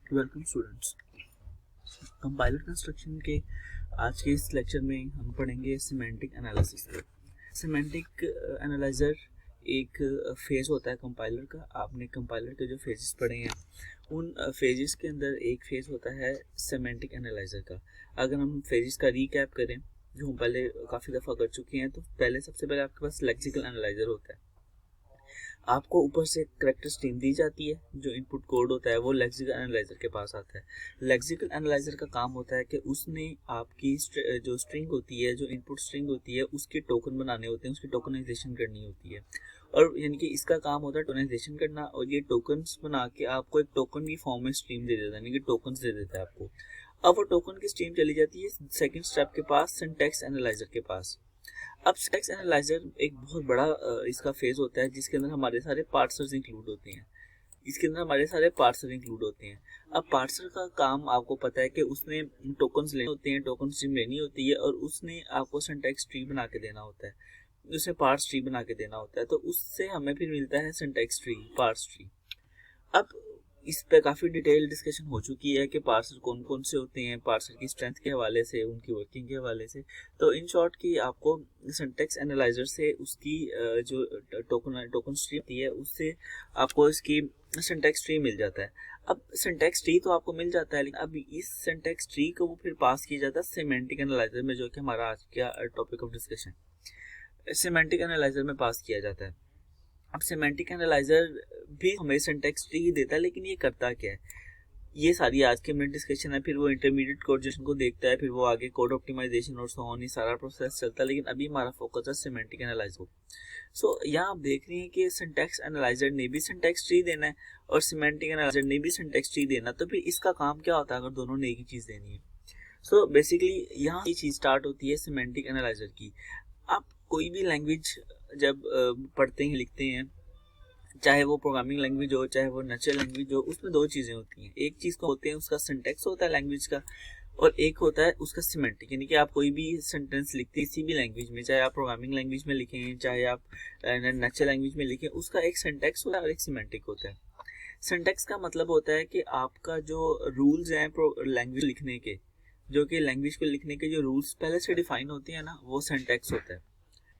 Welcome students. Compiler construction के आज के इस लेक्चर में हम पढ़ेंगे सिमेंटिक एनालिसिस को। सिमेंटिक एनालाइजर एक फेज होता है कंपाइलर का। आपने कंपाइलर के जो फेजेस पढ़े हैं उन फेजेस के अंदर एक फेज होता है सिमेंटिक एनालाइजर का। अगर हम फेजेस का रीकैप करें जो हम पहले काफ़ी दफ़ा कर चुके हैं, तो पहले सबसे पहले आपके पास लेक्सिकल एनालाइजर होता है। आपको ऊपर से करैक्टर स्ट्रीम दी जाती है, जो इनपुट कोड होता है वो लेक्सिकल एनालाइजर के पास आता है। लेक्सिकल एनालाइजर का काम होता है कि उसने आपकी जो स्ट्रिंग होती है, जो इनपुट स्ट्रिंग होती है, उसके टोकन बनाने होते हैं, उसकी टोकनाइजेशन करनी होती है। और यानी कि इसका काम होता है टोकनाइजेशन करना, और ये टोकन्स बना के आपको एक टोकन की फॉर्म में स्ट्रीम दे देता है, यानी कि टोकन्स दे देता है आपको। अब वो टोकन की स्ट्रीम चली जाती है सेकेंड स्टेप के पास, सिंटैक्स एनालाइजर के पास। अब सिंटैक्स एनालाइजर एक बहुत बड़ा इसका फेज होता है, जिसके अंदर हमारे सारे पार्सर्स इंक्लूड होते हैं। अब पार्सर का काम आपको पता है कि उसने टोकन्स लेने होते हैं, टोकन स्ट्रीम लेनी होती है, और उसने आपको सिंटैक्स ट्री बना के देना होता है, उसे पार्स ट्री बना के देना होता है। तो उससे हमें फिर मिलता है सिंटैक्स ट्री, पार्स ट्री। अब इस पे काफ़ी डिटेल डिस्कशन हो चुकी है कि पार्सर कौन कौन से होते हैं, पार्सर की स्ट्रेंथ के हवाले से, उनकी वर्किंग के हवाले से। तो इन शॉर्ट की आपको सिंटैक्स एनालाइजर से उसकी जो टोकन स्ट्री होती है, उससे आपको इसकी सिंटैक्स ट्री मिल जाता है। अब सिंटैक्स ट्री तो आपको मिल जाता है, लेकिन अब इस सिंटैक्स ट्री को वो फिर पास किया जाता है सिमेंटिक एनालाइजर में, जो कि हमारा आज का topic of discussion semantic analyser में पास किया जाता है। अब सिमेंटिक एनालाइजर भी हमें सिंटैक्स ट्री ही देता है, लेकिन ये करता क्या है, ये सारी आज के में डिस्कशन है। फिर वो इंटरमीडिएट कोड को देखता है, फिर वो आगे कोड ऑप्टिमाइजेशन और सो ऑन, ये सारा प्रोसेस चलता है। लेकिन अभी हमारा फोकस है सिमेंटिक एनालाइजर। सो यहाँ आप देख रहे हैं कि सिंटैक्स एनालाइजर ने भी सिंटैक्स ट्री देना है और सिमेंटिक एनालाइजर ने भी सिंटैक्स ट्री देना। तो फिर इसका काम क्या होता है अगर दोनों ने एक ही चीज़ देनी है? सो बेसिकली यहाँ ये चीज़ स्टार्ट होती है सिमेंटिक एनालाइजर की। आप कोई भी लैंग्वेज जब पढ़ते हैं, लिखते हैं, चाहे वो प्रोग्रामिंग लैंग्वेज हो, चाहे वो नेचुरल लैंग्वेज हो, उसमें दो चीज़ें होती हैं। एक चीज़ को होते हैं उसका सिंटैक्स होता है लैंग्वेज का, और एक होता है उसका सिमेंटिक। यानी कि आप कोई भी सेंटेंस लिखते हैं किसी भी लैंग्वेज में, चाहे आप प्रोग्रामिंग लैंग्वेज में लिखें, चाहे आप नेचुरल लैंग्वेज में लिखें, उसका एक सिंटैक्स होता है और एक सिमेंटिक होता है। सिंटैक्स का मतलब होता है कि आपका जो रूल्स हैं लैंग्वेज लिखने के, जो कि लैंग्वेज को लिखने के जो रूल्स पहले से डिफाइन होते हैं ना, वो सिंटैक्स होता है।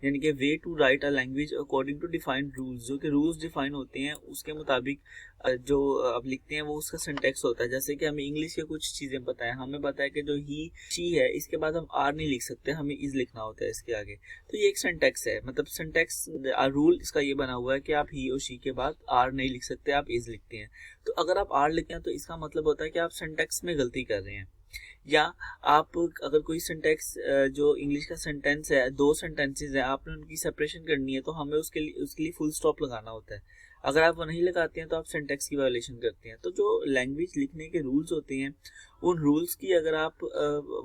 यानी कि way to write a language according to defined rules, जो कि रूल्स डिफाइन होते हैं उसके मुताबिक जो आप लिखते हैं वो उसका सिंटैक्स होता है। जैसे कि हमें इंग्लिश के कुछ चीज़ें पता है, हमें पता है कि जो ही शी है, इसके बाद हम आर नहीं लिख सकते, हमें इज लिखना होता है इसके आगे। तो ये एक सिंटैक्स है, मतलब सिंटैक्स रूल इसका ये बना हुआ है कि आप ही और शी के बाद आर नहीं लिख सकते, आप इज लिखते हैं। तो अगर आप आर लिखते हैं तो इसका मतलब होता है कि आप सिंटैक्स में गलती कर रहे हैं। या आप अगर कोई सिंटैक्स जो इंग्लिश का सेंटेंस है, दो सेंटेंसेस है, आपने उनकी सेपरेशन करनी है, तो हमें उसके लिए फुल स्टॉप लगाना होता है। अगर आप वो नहीं लगाते हैं तो आप सिंटैक्स की वायलेशन करते हैं। तो जो लैंग्वेज लिखने के रूल्स होते हैं, उन रूल्स की अगर आप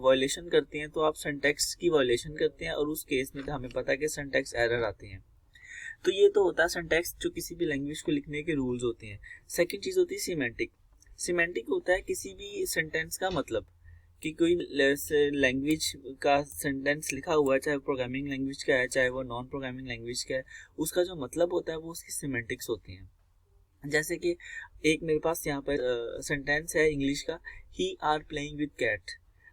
वायलेशन करते हैं तो आप सिंटैक्स की वायलेशन करते हैं, और उस केस में तो हमें पता है कि सिंटैक्स एरर आते हैं। तो ये तो होता है सिंटैक्स, जो किसी भी लैंग्वेज को लिखने के रूल्स होते हैं। सेकेंड चीज़ होती है सीमेंटिक। सीमेंटिक होता है किसी भी सेंटेंस का मतलब, कि कोई लैंग्वेज का सेंटेंस लिखा हुआ है, चाहे प्रोग्रामिंग लैंग्वेज का है, चाहे वो नॉन प्रोग्रामिंग लैंग्वेज का है, उसका जो मतलब होता है वो उसकी सिमेंटिक्स होती हैं। जैसे कि एक मेरे पास यहाँ पर सेंटेंस है इंग्लिश का, ही आर प्लेइंग विद कैट।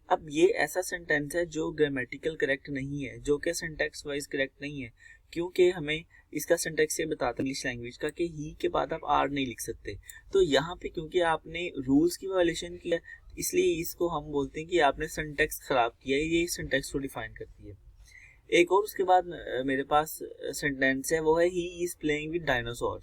अब ये ऐसा सेंटेंस है जो ग्रामेटिकल करेक्ट नहीं है, जो कि सिंटैक्स वाइज करेक्ट नहीं है, क्योंकि हमें इसका सिंटैक्स ये बताता है इंग्लिश लैंग्वेज का कि ही के बाद आप आर नहीं लिख सकते। तो यहाँ पे क्योंकि आपने रूल्स की वायलेशन की है, इसलिए इसको हम बोलते हैं कि आपने सिंटैक्स खराब किया है, ये सिंटैक्स को डिफाइन करती है। एक और उसके बाद मेरे पास सेंटेंस है, वो है he is playing with dinosaur.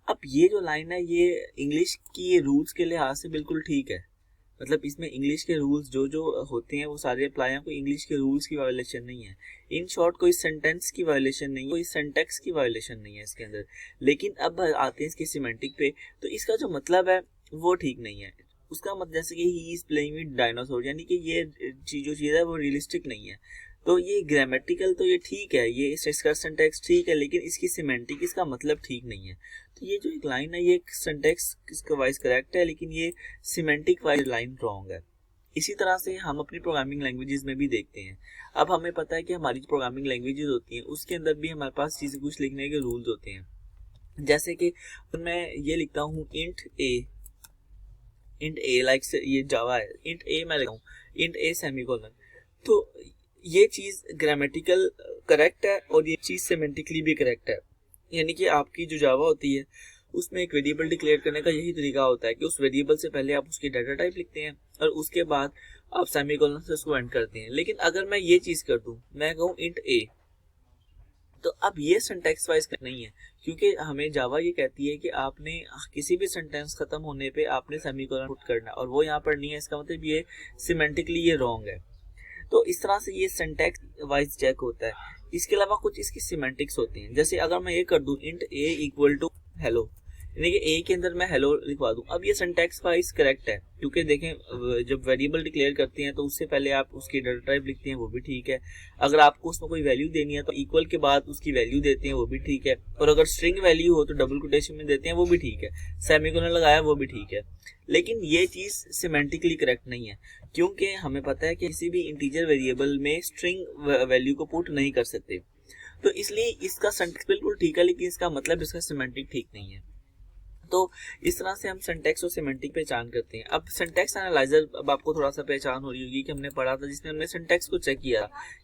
अब ये जो लाइन है, ये इंग्लिश की रूल्स के लिहाज से बिल्कुल ठीक है, मतलब इसमें इंग्लिश के रूल्स जो जो होते हैं वो सारे अप्लाई हैं, कोई इंग्लिश के रूल्स की वायलेशन नहीं है। इन शॉर्ट कोई सेंटेंस की वायलेशन नहीं है, कोई सिंटैक्स की वायलेशन नहीं है इसके अंदर। लेकिन अब आते हैं इसके सिमेंटिक पे, तो इसका जो मतलब है वो ठीक नहीं है। उसका मतलब जैसे कि he is playing with dinosaur, यानी कि ये जो चीज़ है वो रियलिस्टिक नहीं है। तो ये ग्रामेटिकल तो ये ठीक है, ये इसका सिंटैक्स ठीक है, लेकिन इसकी सिमेंटिक, इसका मतलब ठीक नहीं है। तो ये जो एक लाइन है, ये सिंटैक्स इसका वाइज करेक्ट है, लेकिन ये सिमेंटिक वाइज लाइन रॉन्ग है। इसी तरह से हम अपनी प्रोग्रामिंग लैंग्वेजेस में भी देखते हैं। अब हमें पता है कि हमारी जो प्रोग्रामिंग लैंग्वेजेस होती हैं उसके अंदर भी हमारे पास चीज़ें कुछ लिखने के रूल्स होते हैं। जैसे कि मैं ये लिखता हूँ इंट इंट ए लाइक ये जावा है, इंट ए मैं लिखा हूँ, इंट ए सेमीकोलन, तो ये चीज ग्रामेटिकल करेक्ट है और ये चीज सिमेंटिकली भी करेक्ट है। यानी कि आपकी जो जावा होती है उसमें एक वेरिएबल डिक्लेयर करने का यही तरीका होता है कि उस वेरिएबल से पहले आप उसकी डाटा टाइप लिखते हैं और उसके बाद आप सेमीकोलन से उसको एंड करते हैं। लेकिन अगर मैं ये चीज कर दूं, मैं कहूँ इंट ए, तो अब ये सिंटैक्स वाइज नहीं है, क्योंकि हमें जावा ये कहती है कि आपने किसी भी सेंटेंस खत्म होने पे आपने सेमीकोलन पुट करना है और वो यहाँ पर नहीं है। इसका मतलब ये सिमेंटिकली ये रॉन्ग है। तो इस तरह से ये सिंटैक्स वाइज चेक होता है। इसके अलावा कुछ इसकी सिमेंटिक्स होती हैं, जैसे अगर मैं ये कर दूं int A equal to hello, यानी कि ए के अंदर मैं हेलो लिखवा दूं, अब ये सिंटैक्स वाइज करेक्ट है, क्योंकि देखें जब वेरिएबल डिक्लेयर करते हैं तो उससे पहले आप उसकी डाटा टाइप लिखते हैं, वो भी ठीक है। अगर आपको उसमें कोई वैल्यू देनी है तो इक्वल के बाद उसकी वैल्यू देते हैं, वो भी ठीक है। और अगर स्ट्रिंग वैल्यू हो तो डबल कोटेशन में देते हैं, वो भी ठीक है। सेमीकोलन लगाया, वो भी ठीक है। लेकिन ये चीज सिमेंटिकली करेक्ट नहीं है, क्योंकि हमें पता है कि किसी भी इंटीजर वेरिएबल में स्ट्रिंग वैल्यू को पुट नहीं कर सकते। तो इसलिए इसका सिंटैक्स बिल्कुल ठीक है, लेकिन इसका मतलब इसका सिमेंटिक ठीक नहीं है। तो इस तरह से हम सिंटैक्स और सिमेंटिक पहचान करते हैं। अब सिंटैक्स एनालाइजर, अब आपको थोड़ा सा पहचान हो रही होगी कि हमने पढ़ा था जिसमें हमने सिंटैक्स को चेक किया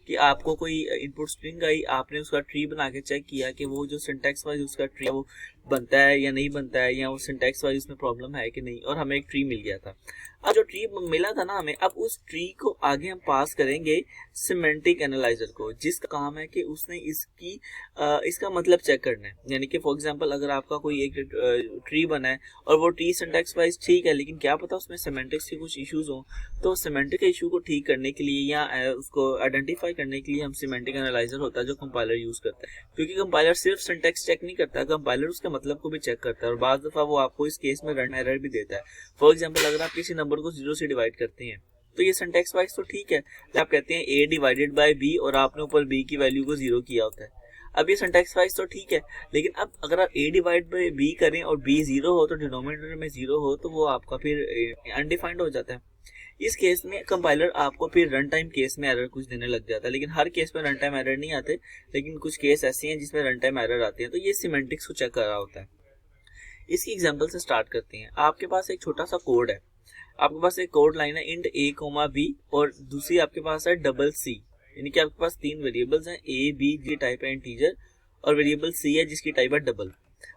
कि आपको कोई इनपुट स्ट्रिंग आई, आपने उसका ट्री बना के चेक किया कि वो जो सिंटैक्स वाइज उसका ट्री वो बनता है या नहीं बनता है, या वो सिंटैक्स वाइज उसमें प्रॉब्लम है कि नहीं, और हमें एक ट्री मिल गया था। अब जो ट्री मिला था ना हमें, अब उस ट्री को आगे हम पास करेंगे सिमेंटिक एनालाइजर को, जिसका काम है कि उसने इसका मतलब चेक करना है। यानी कि फॉर एग्जांपल अगर आपका कोई एक ट्री बना है और वो ट्री सिंटैक्स वाइज ठीक है, लेकिन क्या पता उसमें सिमेंटिक्स के कुछ इश्यूज हो, तो सिमेंटिक इशू को ठीक करने के लिए या उसको आइडेंटिफाई करने के लिए हम सिमेंटिक एनालाइजर होता है जो कंपाइलर यूज करता है। क्योंकि कंपाइलर सिर्फ सिंटैक्स चेक नहीं करता, कंपाइलर उसका मतलब को भी चेक करता है और बाज़ दफा वो आपको इस केस में रन एरर भी देता है। फॉर एग्जांपल अगर आप किसी नंबर को 0 से डिवाइड करते हैं तो ये सिंटैक्स वाइज तो ठीक है, आप कहते हैं a डिवाइडेड बाय b और आपने ऊपर b की वैल्यू को 0 किया होता है। अब ये सिंटैक्स वाइज तो ठीक है, लेकिन अब अगर आप a डिवाइड बाय b करें और b 0 हो तो डिनोमिनेटर में 0 हो, तो वो आपका फिर अनडिफाइंड हो जाता है। इस केस में कंपाइलर आपको फिर रन टाइम केस में एरर कुछ देने लग जाता है, लेकिन हर केस में रन टाइम एरर नहीं आते, लेकिन कुछ केस ऐसे हैं जिसमें रन टाइम एरर आते हैं। तो ये सिमेंटिक्स को चेक कर रहा होता है। इसकी एग्जांपल से स्टार्ट करते हैं। आपके पास एक छोटा सा कोड है, आपके पास एक कोड लाइन है इंट a, b और दूसरी आपके पास है डबल c, यानी कि आपके पास तीन वेरिएबल्स हैं, a, b की टाइप है इंटीजर और वेरिएबल c है जिसकी टाइप है डबल,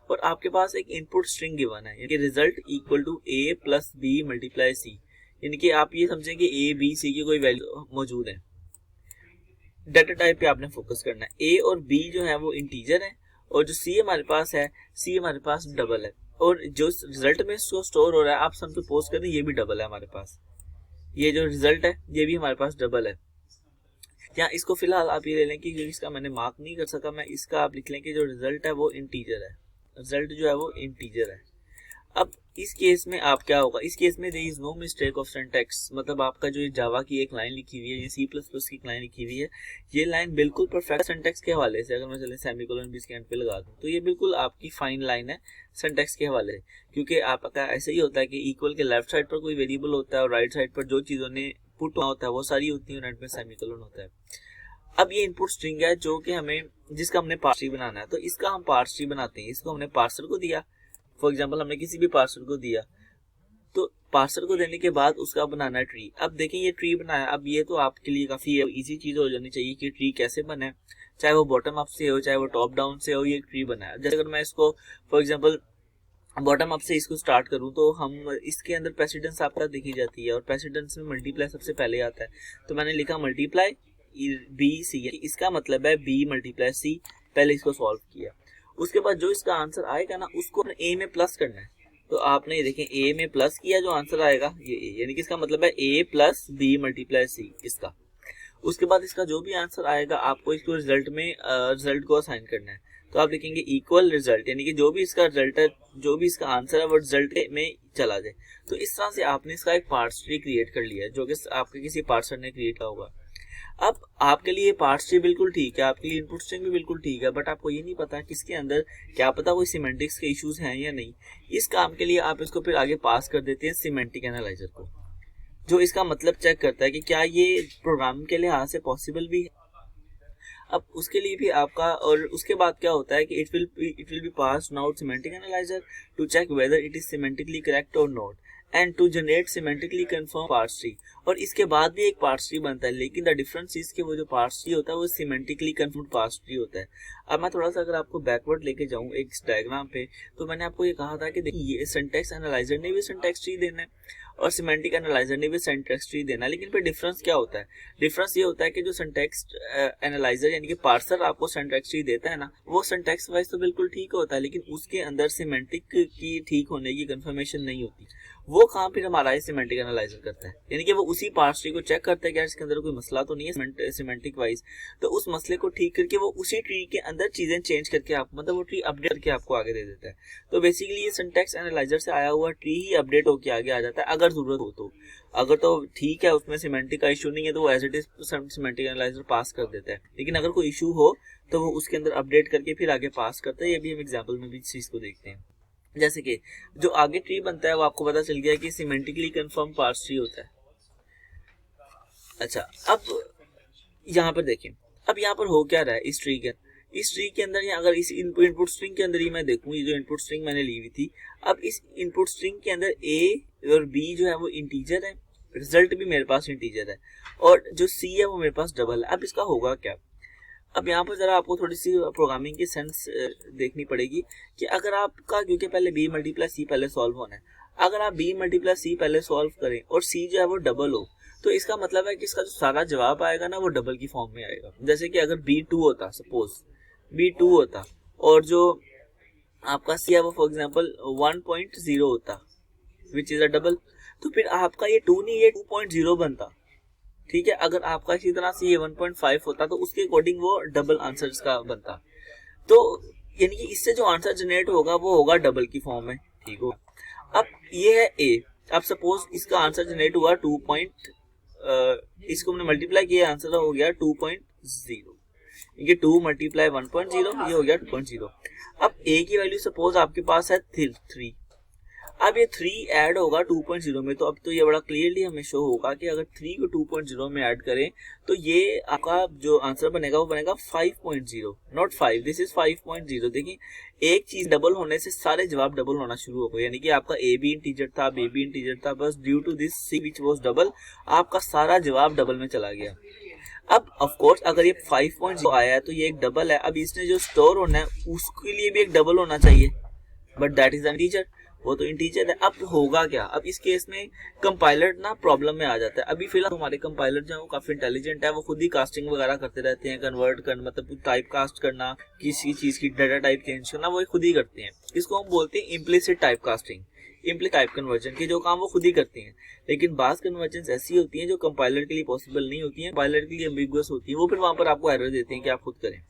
और आपके पास एक इनपुट स्ट्रिंग गिवन है, यानी कि result equal to a plus b multiply c, यानी कि आप ये समझें कि a, b, c की कोई वैल्यू मौजूद है। डाटा टाइप पे आपने फोकस करना है। a और b जो है वो इंटीजर है और जो c हमारे पास है, c हमारे पास डबल है, और जो रिजल्ट में इसको स्टोर हो रहा है आप सपोज करें ये भी डबल है हमारे पास, ये जो रिजल्ट है ये भी हमारे पास डबल है। या इसको फिलहाल आप ये ले लें कि जो इसका मैंने मार्क नहीं कर सका, मैं इसका आप लिख लें कि जो रिजल्ट है वो इंटीजर है, रिजल्ट जो है वो इंटीजर है। अब इस केस में आप क्या होगा, इस केस में there is no mistake of syntax, मतलब आपका जो जावा की एक लाइन लिखी हुई है, ये C++ की लाइन लिखी हुई है, ये लाइन बिल्कुल परफेक्ट सिंटैक्स के हवाले से, अगर मैं चले सेमीकोलन भी इसके एंड पे लगा दूं तो ये बिल्कुल आपकी फाइन लाइन है सिंटैक्स के हवाले से। क्योंकि आपका ऐसे ही होता है कि इक्वल के लेफ्ट साइड पर कोई वेरिएबल होता है और राइट साइड पर जो चीज़ों ने पुट होता है वो सारी होती है और एंड में सेमीकोलन होता है। अब ये इनपुट स्ट्रिंग है जो कि हमें, जिसका हमने पार्स ट्री बनाना है, तो इसका हम पार्स ट्री बनाते हैं। इसको हमने पार्सर को दिया, फॉर एग्जांपल हमने किसी भी पार्सर को दिया, तो पार्सर को देने के बाद उसका बनाना है ट्री। अब देखें ये ट्री बनाया, अब ये तो आपके लिए काफी इजी चीज हो जानी चाहिए कि ट्री कैसे बने, चाहे वो बॉटम अप से हो चाहे वो टॉप डाउन से हो, ये ट्री बनाया। जैसे अगर मैं इसको फॉर एग्जांपल बॉटम अप से इसको स्टार्ट करूं तो हम इसके अंदर प्रेसिडेंस आपका देखी जाती है और प्रेसिडेंस में मल्टीप्लाई सबसे पहले आता है, तो मैंने लिखा मल्टीप्लाई बी सी, इसका मतलब है बी मल्टीप्लाई सी, पहले इसको सॉल्व किया। उसके बाद जो इसका आंसर आएगा ना उसको ए में प्लस करना है, तो आपने ये देखें ए में प्लस किया, जो आंसर आएगा ये ए, यानी कि इसका मतलब है ए प्लस बी मल्टीप्लाई सी इसका। उसके बाद इसका जो भी आंसर आएगा आपको इसको रिजल्ट में रिजल्ट को असाइन करना है, तो आप लिखेंगे इक्वल रिजल्ट, यानी कि जो भी इसका रिजल्ट है, जो भी इसका आंसर है वो रिजल्ट में चला जाए। तो इस तरह से आपने इसका एक पार्स ट्री क्रिएट कर लिया है जो कि आपके किसी पार्सर ने क्रिएट किया होगा। अब आपके लिए पार्स ट्री बिल्कुल ठीक है, आपके लिए इनपुट स्ट्रिंग भी बिल्कुल ठीक है, बट आपको ये नहीं पता कि इसके अंदर क्या पता कोई सिमेंटिक्स के इश्यूज हैं या नहीं। इस काम के लिए आप इसको फिर आगे पास कर देते हैं सिमेंटिक एनालाइजर को, जो इसका मतलब चेक करता है कि क्या ये प्रोग्राम के लिहाज से पॉसिबल भी है। अब उसके लिए भी आपका, और उसके बाद क्या होता है कि it will be passed now semantic analyser to check whether it is semantically correct और not, and to generate semantically confirm parse tree, और इसके बाद भी एक पार्स ट्री बनता है, लेकिन द डिफरेंस इज कि वो जो पार्स ट्री होता है वो सिमेंटिकली कन्फर्म पार्स ट्री होता है। अब मैं थोड़ा सा अगर आपको बैकवर्ड लेके जाऊं एक डायग्राम पे, तो मैंने आपको ये कहा था कि देखिए ये सिंटैक्स एनालाइजर ने भी सिंटैक्स ट्री देना है और सिमेंटिक एनालाइजर ने भी सिंटैक्स ट्री देना है, लेकिन फिर डिफरेंस क्या होता है? डिफरेंस ये होता है कि जो सिंटैक्स एनालाइजर यानी कि पार्सर आपको सिंटैक्स ट्री देता है ना, वो सिंटैक्स वाइज तो बिल्कुल ठीक होता है, लेकिन उसके अंदर सिमेंटिक की ठीक होने की कंफर्मेशन नहीं होती। वो काम फिर हमारा सिमेंटिक एनालाइजर करता है, यानी कि वो उसी पार्स ट्री को चेक करता है कि यार इसके अंदर कोई मसला तो नहीं है सिमेंटिक वाइज, तो उस मसले को ठीक करके वो उसी ट्री के अंदर चीजें चेंज करके आप मतलब वो ट्री अपडेट करके आपको आगे दे देता है। तो बेसिकली ये सिंटैक्स एनालाइजर से आया हुआ ट्री ही अपडेट होकर आगे आ जाता है अगर जरूरत हो तो। अगर तो ठीक है उसमें सिमेंटिक का इशू नहीं है तो वो as it is semantic analyser pass कर देता है, लेकिन अगर कोई इशू हो तो वो उसके अंदर अपडेट करके फिर आगे पास करता है। ये भी हम एग्जाम्पल में भी इस चीज को देखते हैं। जैसे कि जो आगे ट्री बनता है वो आपको पता चल गया कि सिमेंटिकली कंफर्म पार्स ट्री होता है। अच्छा, अब यहाँ पर देखें, अब यहाँ पर हो क्या रहा है इस ट्री के अंदर, या अगर इस इनपुट स्ट्रिंग के अंदर ही मैं देखूँ, ये जो इनपुट स्ट्रिंग मैंने ली हुई थी, अब इस इनपुट स्ट्रिंग के अंदर ए और बी जो है वो इंटीजर है, रिजल्ट भी मेरे पास इंटीजर है, और जो सी है वो मेरे पास डबल है। अब इसका होगा क्या? अब यहाँ पर जरा आपको थोड़ी सी प्रोग्रामिंग की सेंस देखनी पड़ेगी कि अगर आपका, क्योंकि पहले बी मल्टीप्लाई सी पहले सॉल्व होना है, अगर आप बी मल्टीप्लाई सी पहले सॉल्व करें और सी जो है वो डबल हो, तो इसका मतलब है कि इसका जो सारा जवाब आएगा ना वो डबल की फॉर्म में आएगा। जैसे कि अगर B2 होता, सपोज B2 होता और जो आपका सी है वो फॉर एग्जाम्पल 1.0 होता विच इज अ डबल, तो फिर आपका ये 2 नहीं ये 2.0 बनता। ठीक है, अगर आपका इसी तरह से ये 1.5 होता तो उसके अकॉर्डिंग वो डबल आंसर का बनता। तो यानी कि इससे जो आंसर जनरेट होगा वो होगा डबल की फॉर्म में। ठीक हो, अब ये है ए। अब सपोज इसका आंसर जनरेट हुआ 2. इसको हमने मल्टीप्लाई किया, आंसर हो गया 2.0। ये 2 मल्टीप्लाई 1.0 ये हो गया 2.0। अब ए की वैल्यू सपोज आपके पास है 3। अब ये 3 ऐड होगा 2.0 में, तो अब तो ये बड़ा क्लियरली हमें शो होगा कि अगर 3 को 2.0 में ऐड करें तो ये आपका जो आंसर बनेगा वो बनेगा 5.0, नॉट 5, दिस इज 5.0। देखिए एक चीज डबल होने से सारे जवाब डबल होना शुरू हो गए, यानी कि आपका ए भी इंटीजर था, बी भी इंटीजर था, बस due to this C which was double आपका सारा जवाब डबल में चला गया। अब ऑफ कोर्स अगर ये 5.0 आया है तो ये एक डबल है, अब इसने जो स्टोर होना है उसके लिए भी एक डबल होना चाहिए, but that is an integer, वो तो इंटीजर है। अब होगा क्या? अब इस केस में कंपाइलर ना प्रॉब्लम में आ जाता है। अभी फिलहाल हमारे कंपाइलर जो है वो काफी इंटेलिजेंट है, वो खुद ही कास्टिंग वगैरह करते रहते हैं, कन्वर्ट करना मतलब टाइप कास्ट करना, किसी चीज की डाटा टाइप चेंज करना वो खुद ही करते हैं। इसको हम बोलते हैं implicit type casting, implicit type conversion के जो काम वो खुद ही करते हैं। लेकिन बास कन्वर्जन ऐसी होती है जो कंपाइलर के लिए पॉसिबल नहीं होती है, कंपाइलर के लिए एम्बिगुअस होती है, वो फिर वहां पर आपको एरर देते हैं कि आप खुद करें।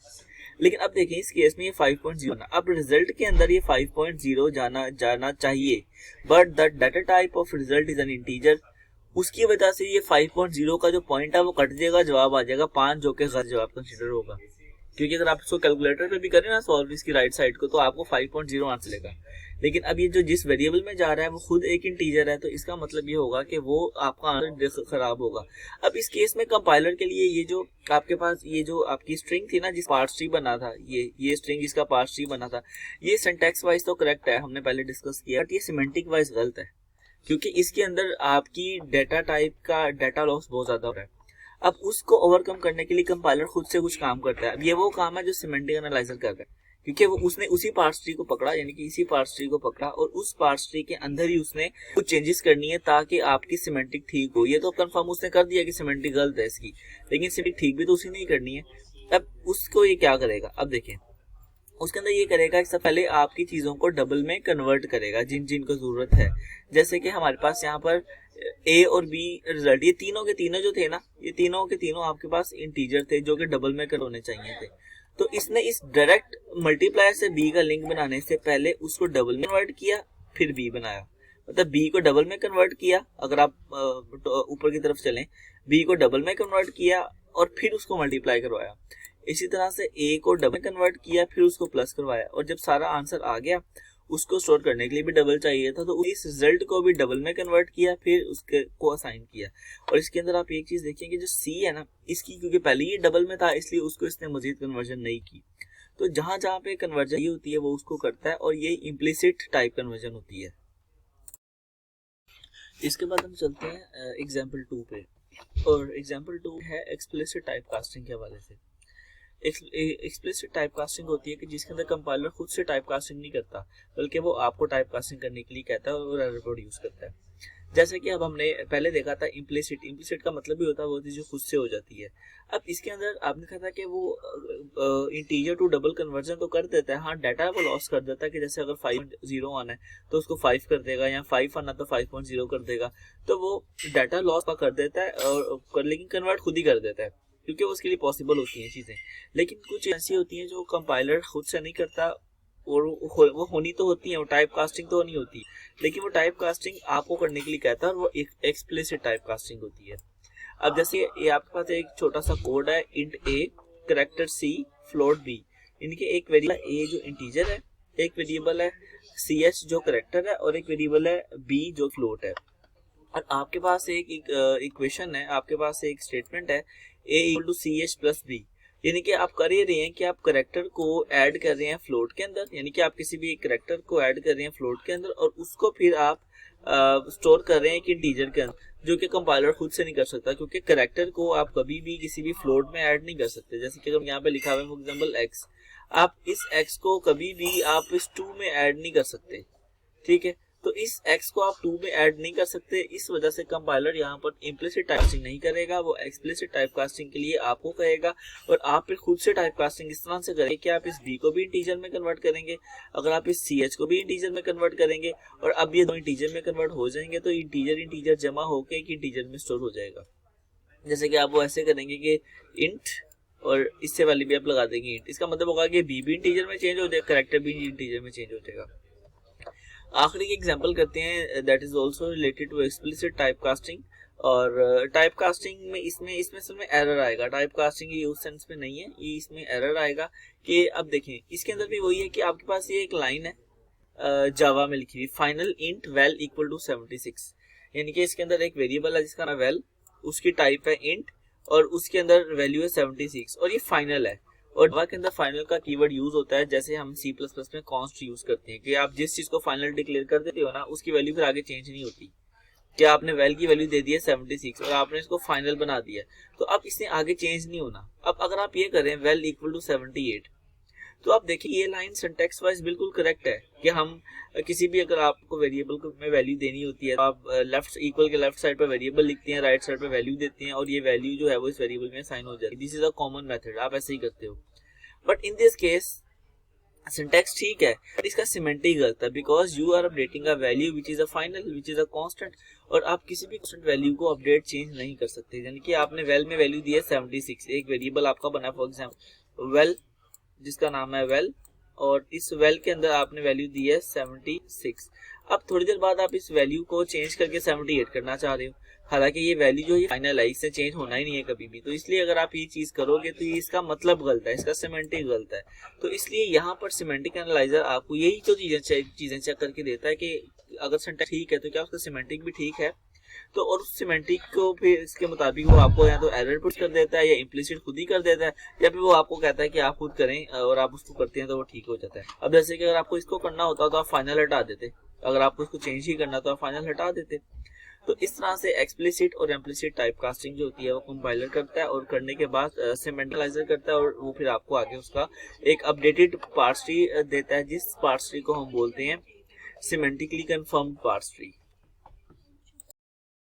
लेकिन अब देखें इस केस में ये 5.0 ना, अब रिजल्ट के अंदर ये 5.0 जाना चाहिए, but the data type of result is an integer. उसकी वजह से ये 5.0 का जो पॉइंट है वो कट जाएगा, जवाब आ जाएगा 5 जो कि गलत जवाब कंसीडर होगा, क्योंकि अगर आप इसको कैलकुलेटर पे भी करें ना सॉल्व इसकी राइट साइड को तो आपको 5.0 आंसर लेगा। लेकिन अब ये जो जिस वेरिएबल में जा रहा है वो खुद एक इंटीजर है, तो इसका मतलब ये होगा कि वो आपका आंसर खराब होगा। अब इस केस में कंपाइलर के लिए ये जो आपके पास ये जो आपकी स्ट्रिंग थी ना जिस पार्स ट्री बना था, ये स्ट्रिंग इसका पार्स ट्री बना था, ये सिंटैक्स वाइज तो करेक्ट है, हमने पहले डिस्कस किया, बट ये सिमेंटिक वाइज गलत है, क्योंकि इसके अंदर आपकी डाटा टाइप का डाटा लॉस बहुत ज्यादा हो रहा है। अब उसको ओवरकम करने के लिए कंपाइलर खुद से कुछ काम करता है। अब ये वो काम है जो सिमेंटिक एनालाइजर कर रहा है, क्योंकि वो उसने उसी पार्स ट्री को पकड़ा, यानी कि इसी पार्स ट्री को पकड़ा और उस पार्स ट्री के अंदर ही उसने कुछ चेंजेस करनी है ताकि आपकी सिमेंटिक ठीक हो। ये तो कंफर्म उसने कर दिया कि सिमेंटिक गलत है इसकी, लेकिन सिमेंटिक ठीक भी तो उसी ने ही करनी है। अब उसको ये क्या करेगा? अब देखें उसके अंदर ये करेगा कि सबसे पहले आपकी चीजों को डबल में कन्वर्ट करेगा जिन जिन को जरूरत है। जैसे कि हमारे पास यहाँ पर ए और बी रिजल्ट, ये तीनों के तीनों जो थे ना, ये तीनों के तीनों आपके पास इंटीजर थे जो कि डबल में होने चाहिए थे। तो इसने इस डायरेक्ट मल्टीप्लायर से बी का लिंक बनाने से पहले उसको डबल में कन्वर्ट किया, फिर बी बनाया, मतलब बी को डबल में कन्वर्ट किया। अगर आप ऊपर की तरफ चलें, बी को डबल में कन्वर्ट किया और फिर उसको मल्टीप्लाई करवाया। इसी तरह से ए को डबल में कन्वर्ट किया, फिर उसको प्लस करवाया, और जब सारा आंसर आ गया उसको स्टोर करने के लिए भी डबल चाहिए था, तो इस रिजल्ट को भी डबल में कन्वर्ट किया, फिर उसके को असाइन किया। और इसके अंदर आप एक चीज देखिए कि जो सी है ना, इसकी क्योंकि पहले ये डबल में था इसलिए उसको इसने मजीद कन्वर्जन नहीं की। तो जहां जहां पे कन्वर्जन ये होती है वो उसको करता है, और ये इम्प्लिसिट टाइप कन्वर्जन होती है। इसके बाद हम चलते हैं एग्जाम्पल 2 पे, और एग्जाम्पल 2 है एक्सप्लिसिट टाइप कास्टिंग के हवाले से। एक्सप्लिसिट टाइप कास्टिंग होती है कि जिसके अंदर कंपाइलर खुद से टाइप कास्टिंग नहीं करता, बल्कि वो आपको टाइप कास्टिंग करने के लिए कहता है और एरर प्रोड्यूस करता है। जैसे कि अब हमने पहले देखा था इम्प्लिसिट का मतलब भी होता है वो चीज़ जो खुद से हो जाती है। अब इसके अंदर आपने कहा था कि वो इंटीजर टू डबल कन्वर्जन तो कर देता है, हाँ डाटा वो लॉस कर देता है कि जैसे अगर 5.0 आना है तो उसको 5 कर देगा, या 5 आना तो 5.0 कर देगा, तो वो डाटा लॉस का कर देता है और लेकिन कन्वर्ट खुद ही कर देता है क्योंकि उसके लिए पॉसिबल होती हैं चीज़ें। लेकिन कुछ ऐसी होती हैं जो कंपाइलर खुद से नहीं करता, और वो होनी तो होती है, वो टाइप कास्टिंग तो नहीं होती, लेकिन वो टाइप कास्टिंग आपको करने के लिए कहता है और वो एक एक्सप्लिसिट टाइप कास्टिंग होती है। अब जैसे ये आपके पास एक छोटा सा कोड है, int A character C float B, इनके एक वेरिएबल ए जो इंटीजर है, एक वेरिएबल है सी एच जो कैरेक्टर है, और एक वेरिएबल है बी जो फ्लोट है। और आपके पास एक इक्वेशन है, आपके पास एक स्टेटमेंट है A equal to C H plus B, यानी कि आप कर ये रहे हैं कि आप करेक्टर को ऐड कर रहे हैं फ्लोट के अंदर, यानी कि आप किसी भी करेक्टर को ऐड कर रहे हैं फ्लोट के अंदर और उसको फिर आप स्टोर कर रहे हैं कि इंटीजर के अंदर, जो कि कंपाइलर खुद से नहीं कर सकता, क्योंकि करेक्टर को आप कभी भी किसी भी फ्लोट में ऐड नहीं कर सकते। जैसे कि अगर यहाँ पे लिखा हुआ है फॉर एग्जाम्पल एक्स, आप इस एक्स को कभी भी आप इस 2 में ऐड नहीं कर सकते, ठीक है। तो इस x को आप 2 में ऐड नहीं कर सकते, इस वजह से कंपाइलर यहाँ पर इम्प्लिसिट टाइपकास्टिंग नहीं करेगा, वो एक्सप्लिसिट टाइपकास्टिंग के लिए आपको कहेगा, और आप फिर खुद से टाइपकास्टिंग इस तरह से करेंगे कि आप इस b को भी इंटीजर में कन्वर्ट करेंगे, अगर आप इस ch को भी इंटीजर में कन्वर्ट करेंगे, और अब ये दो इंटीजर में कन्वर्ट हो जाएंगे तो इंटीजर जमा होकर एक इंटीजर में स्टोर हो जाएगा। जैसे कि आप वो ऐसे करेंगे कि इंट और इससे वाली भी आप लगा देंगे इंट, इसका मतलब होगा कि b भी इंटीजर में चेंज हो जाएगा, कैरेक्टर भी इंटीजर में चेंज हो जाएगा। आखिरी की एग्जांपल करते हैं, that is also related to explicit type casting. और टाइप कास्टिंग में इसमें इसमें एरर आएगा, टाइप कास्टिंग ये उस सेंस में नहीं है, ये इसमें एरर आएगा कि अब देखें इसके अंदर भी वही है कि आपके पास ये एक लाइन है जावा में लिखी हुई, final int val equal to 76, यानी कि इसके अंदर एक वेरिएबल है जिसका नाम वेल, उसकी टाइप है इंट और उसके अंदर वैल्यू है 76 और ये फाइनल है। और जावा के अंदर फाइनल का कीवर्ड यूज होता है जैसे हम C++ में कॉन्स्ट यूज करते हैं कि आप जिस चीज को फाइनल डिक्लेयर कर देते हो ना, उसकी वैल्यू फिर आगे चेंज नहीं होती। कि आपने वेल की वैल्यू दे दी है 76 और आपने इसको फाइनल बना दिया, तो अब इसने आगे चेंज नहीं होना। अब अगर आप ये करें वेल इक्वल टू 78, तो आप देखिए ये लाइन सिंटैक्स वाइज बिल्कुल करेक्ट है कि हम किसी भी अगर आपको वेरिएबल में वैल्यू देनी होती है तो आप लेफ्ट इक्वल के लेफ्ट साइड पर वेरिएबल लिखते हैं, राइट साइड पर वैल्यू देते हैं और ये वैल्यू जो है वो इस वेरिएबल में साइन हो जाती है। This is a common method, आप ऐसे ही करते हो। But in this case syntax ठीक है, इसका सिमेंटिक गलत है, because you are updating a value which is a final which is a constant, और आप किसी भी कांस्टेंट वैल्यू को अपडेट चेंज नहीं कर सकते। यानी कि आपने वेल में वैल्यू दी है 76, एक वेरिएबल आपका बना फॉर एग्जांपल वेल जिसका नाम है वेल, और इस वेल के अंदर आपने वैल्यू दी है 76। अब थोड़ी देर बाद आप इस वैल्यू को चेंज करके 78 करना चाह रहे हो, हालांकि ये वैल्यू जो है फाइनल है, इससे चेंज होना ही नहीं है कभी भी। तो इसलिए अगर आप ये चीज करोगे तो ये इसका मतलब गलत है, इसका सिमेंटिक गलत है। तो इसलिए यहाँ पर सिमेंटिक एनालाइजर आपको यही तो चीजें चेक करके देता है कि अगर सिंटैक्स ठीक है तो क्या उसका सिमेंटिक भी ठीक है। तो और उस सिमेंटिक को फिर इसके मुताबिक वो आपको या तो एरर पुट कर देता है या इम्प्लिसिट खुद ही कर देता है, या फिर वो आपको कहता है कि आप खुद करें और आप उसको करते हैं तो वो ठीक हो जाता है। अब जैसे कि अगर आपको इसको करना होता तो आप फाइनल हटा देते, अगर आपको इसको चेंज ही करना तो आप फाइनल हटा देते। तो इस तरह से एक्सप्लिसिट और इम्प्लिसिट टाइप कास्टिंग जो होती है वो कंपाइलर करता है, और करने के बाद सिमेंटलाइजर करता है, और वो फिर आपको आगे उसका एक अपडेटेड पार्स ट्री देता है, जिस पार्स ट्री को हम बोलते हैं सिमेंटिकली कन्फर्म्ड पार्स ट्री।